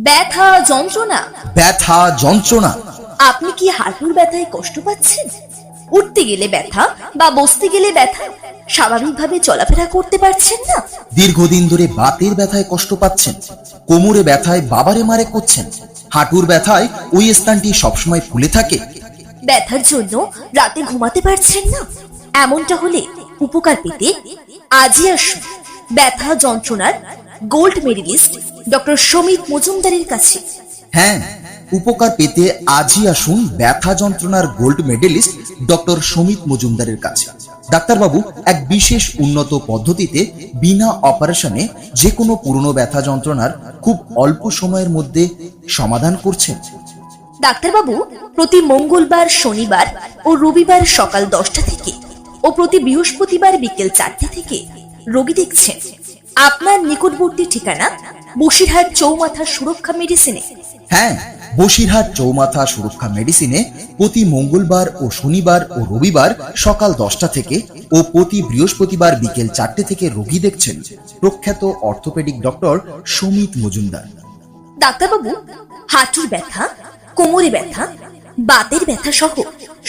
ব্যথা যন্ত্রণা। ব্যথা যন্ত্রণা। আপনি কি হাঁটুর ব্যথায় কষ্ট পাচ্ছেন? উঠতে গেলে ব্যথা বা বসতে গেলে ব্যথা, স্বাভাবিকভাবে চলাফেরা করতে পারছেন না? দীর্ঘদিন ধরে বাতের ব্যথায় কষ্ট পাচ্ছেন, কোমরে ব্যথায় বাবারে মারে করছেন, হাঁটুর ব্যথায় ওই স্থানটি সবসময় ফুলে থাকে। ব্যথার জন্য রাতে ঘুমাতে পারছেন না? এমনটা হলে উপকার পেতে আজই আসুন ব্যথা যন্ত্রণার গোল্ড মেডেলিস্ট ডক্টর সমিত মজুমদারের কাছে। হ্যাঁ, উপকার পেতে আজই আসুন ব্যথা যন্ত্রণার গোল্ড মেডেলিস্ট ডক্টর সমিত মজুমদারের কাছে। ডাক্তারবাবু এক বিশেষ উন্নত পদ্ধতিতে বিনা অপারেশনে যে কোনো পুরনো ব্যথা যন্ত্রণার খুব অল্প সময়ের মধ্যে সমাধান করছেন। ডাক্তারবাবু প্রতি মঙ্গলবার, শনিবার ও রবিবার সকাল 10টা থেকে ও প্রতি বৃহস্পতিবার বিকেল 4টে থেকে রোগী দেখছেন। আপনার নিকটবর্তী ঠিকানা বসিরহাট চৌমাথা সুরক্ষা মেডিসিনে। হ্যাঁ, বসিরহাট চৌমাথা সুরক্ষা মেডিসিনে প্রতি মঙ্গলবার ও শনিবার ও রবিবার সকাল 10টা থেকে ও প্রতি বৃহস্পতিবার বিকেল 4টে থেকে রোগী দেখছেন প্রখ্যাত অর্থোপেডিক ডক্টর সমিত মজুমদার। ডাক্তারবাবু হাঁটুর ব্যথা, কোমরে ব্যথা, বাতের ব্যথা সহ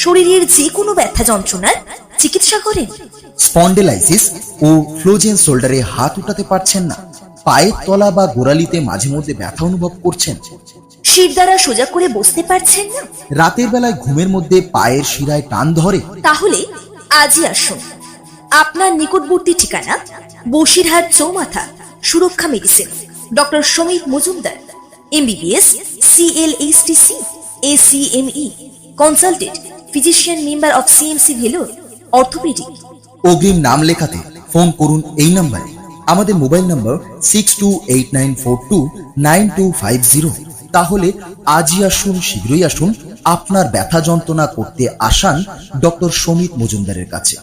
শরীরের যে কোনো ব্যথা যন্ত্রণার চিকিৎসা করেন। স্পন্ডেলাইসিস ও ফ্লোজেন শোল্ডারে হাত উঠাতে পারছেন না, পায়ের তলা বা গোড়ালিতে মাঝে মধ্যে ব্যথা অনুভব করছেন, শির দ্বারা সোজা করে বসতে পারছেন না, রাতের বেলায় ঘুমের মধ্যে পায়ের শিরায় টান ধরে, তাহলে আজই আসুন। আপনার নিকটবর্তী ঠিকানা বসিরহাট চৌমাথা সুরক্ষা medicine doctor Samit Majumdar, MBBS, CLHTC, ACME, consultant physician, member of CMC Vellore, orthopaedic. অগ্রিম নাম লেখাতে ফোন করুন এই নম্বরে। আমাদের মোবাইল নম্বর 6289429250। তাহলে আজই আসুন, শীঘ্রই আসুন আপনার ব্যথা যন্ত্রণা করতে আসান ডক্টর সমিত মজুমদারের কাছে।